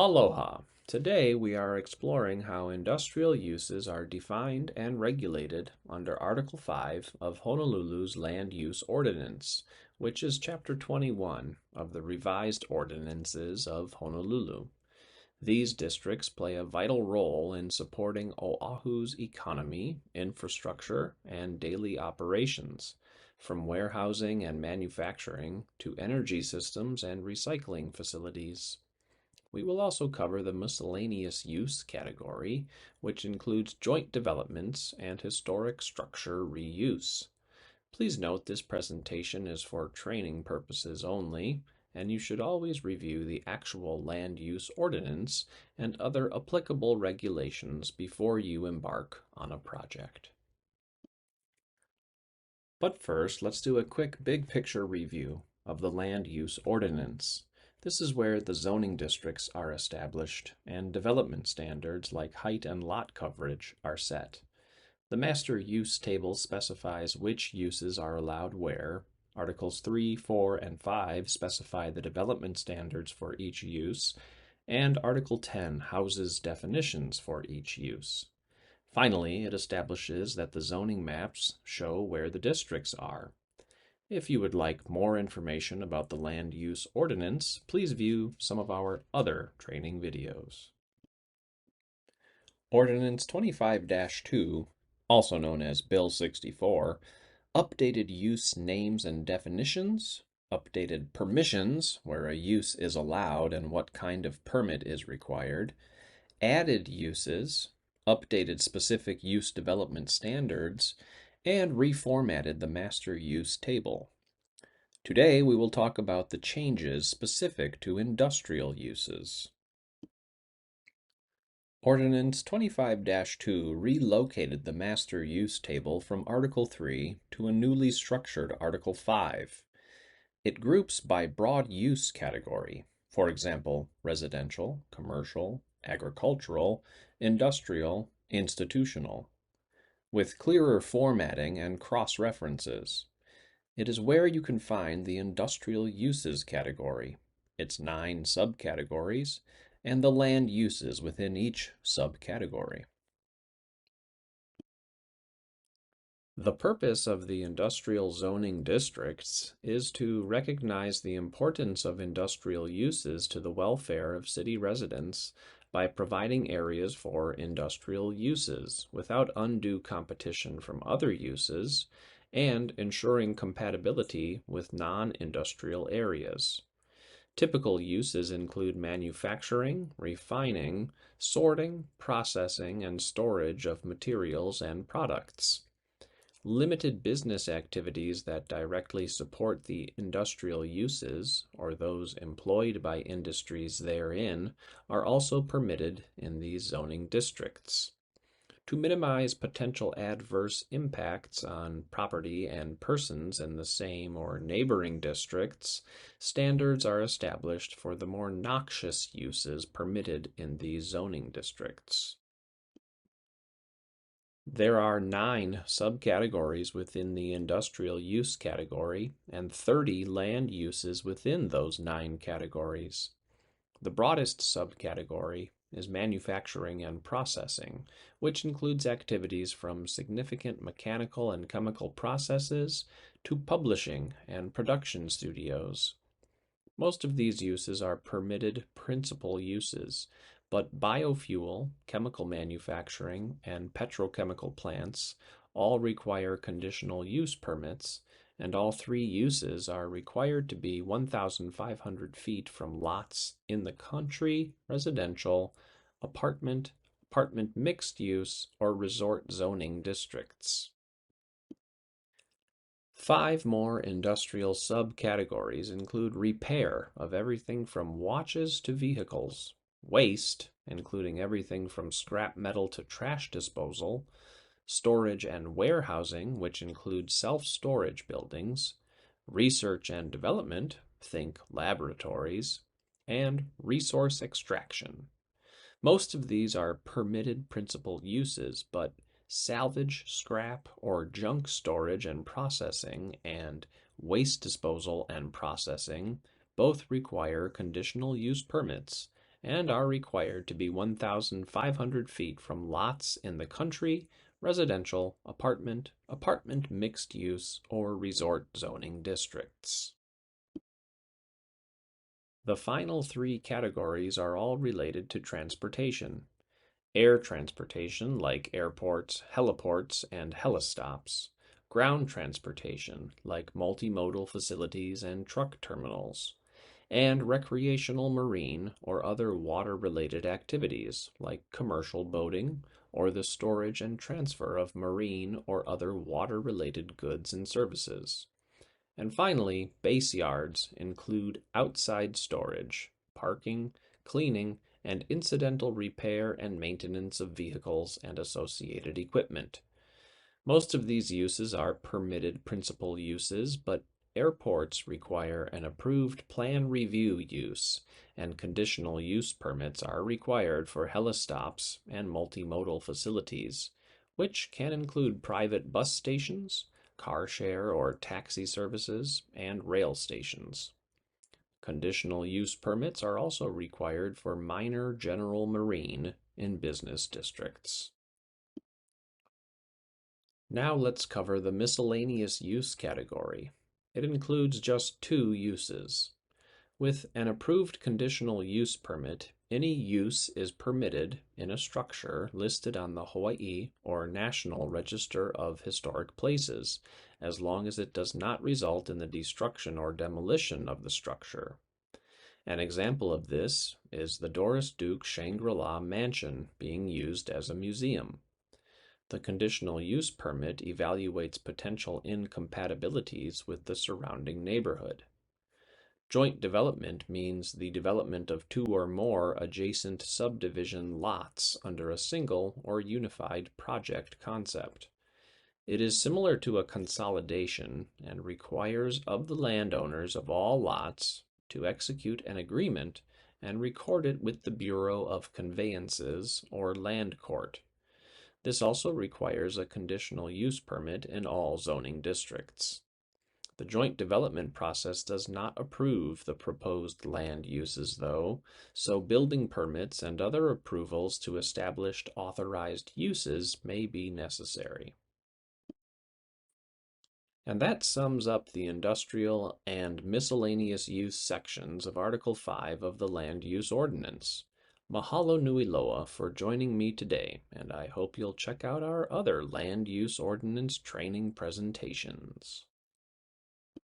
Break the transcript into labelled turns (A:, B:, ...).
A: Aloha! Today we are exploring how industrial uses are defined and regulated under Article 5 of Honolulu's Land Use Ordinance, which is Chapter 21 of the Revised Ordinances of Honolulu. These districts play a vital role in supporting Oahu's economy, infrastructure, and daily operations, from warehousing and manufacturing to energy systems and recycling facilities. We will also cover the miscellaneous use category, which includes joint developments and historic structure reuse. Please note this presentation is for training purposes only, and you should always review the actual land use ordinance and other applicable regulations before you embark on a project. But first, let's do a quick big picture review of the land use ordinance. This is where the zoning districts are established and development standards like height and lot coverage are set. The master use table specifies which uses are allowed where. Articles 3, 4, and 5 specify the development standards for each use, and Article 10 houses definitions for each use. Finally, it establishes that the zoning maps show where the districts are. If you would like more information about the land use ordinance, please view some of our other training videos. Ordinance 25-2, also known as Bill 64, updated use names and definitions, updated permissions, where a use is allowed and what kind of permit is required, added uses, updated specific use development standards, and reformatted the master use table. Today we will talk about the changes specific to industrial uses. Ordinance 25-2 relocated the master use table from Article 3 to a newly structured Article 5. It groups by broad use category, for example, residential, commercial, agricultural, industrial, institutional, with clearer formatting and cross-references. It is where you can find the industrial uses category, its 9 subcategories, and the land uses within each subcategory. The purpose of the industrial zoning districts is to recognize the importance of industrial uses to the welfare of city residents by providing areas for industrial uses without undue competition from other uses and ensuring compatibility with non-industrial areas. Typical uses include manufacturing, refining, sorting, processing, and storage of materials and products. Limited business activities that directly support the industrial uses or those employed by industries therein are also permitted in these zoning districts. To minimize potential adverse impacts on property and persons in the same or neighboring districts, standards are established for the more noxious uses permitted in these zoning districts. There are 9 subcategories within the industrial use category and 30 land uses within those 9 categories. The broadest subcategory is manufacturing and processing, which includes activities from significant mechanical and chemical processes to publishing and production studios. Most of these uses are permitted principal uses, but biofuel, chemical manufacturing, and petrochemical plants all require conditional use permits, and all 3 uses are required to be 1,500 feet from lots in the country, residential, apartment mixed use, or resort zoning districts. 5 more industrial subcategories include repair of everything from watches to vehicles, waste, including everything from scrap metal to trash disposal, storage and warehousing, which includes self-storage buildings, research and development, think laboratories, and resource extraction. Most of these are permitted principal uses, but salvage, scrap, or junk storage and processing, and waste disposal and processing both require conditional use permits and are required to be 1,500 feet from lots in the country, residential, apartment mixed use, or resort zoning districts. The final three categories are all related to transportation. Air transportation, like airports, heliports, and helistops. Ground transportation, like multimodal facilities and truck terminals. And recreational marine or other water-related activities, like commercial boating or the storage and transfer of marine or other water-related goods and services. And finally, base yards include outside storage, parking, cleaning, and incidental repair and maintenance of vehicles and associated equipment. Most of these uses are permitted principal uses, but airports require an approved plan review use, and conditional use permits are required for helistops and multimodal facilities, which can include private bus stations, car share or taxi services, and rail stations. Conditional use permits are also required for minor general marine in business districts. Now let's cover the miscellaneous use category. It includes just two uses. With an approved conditional use permit, any use is permitted in a structure listed on the Hawaii or National Register of Historic Places, as long as it does not result in the destruction or demolition of the structure. An example of this is the Doris Duke Shangri-La Mansion being used as a museum. The conditional use permit evaluates potential incompatibilities with the surrounding neighborhood. Joint development means the development of two or more adjacent subdivision lots under a single or unified project concept. It is similar to a consolidation and requires of the landowners of all lots to execute an agreement and record it with the Bureau of Conveyances or Land Court. This also requires a conditional use permit in all zoning districts. The joint development process does not approve the proposed land uses, though, so building permits and other approvals to established authorized uses may be necessary. And that sums up the industrial and miscellaneous use sections of Article 5 of the Land Use Ordinance. Mahalo nui loa for joining me today, and I hope you'll check out our other Land Use Ordinance training presentations.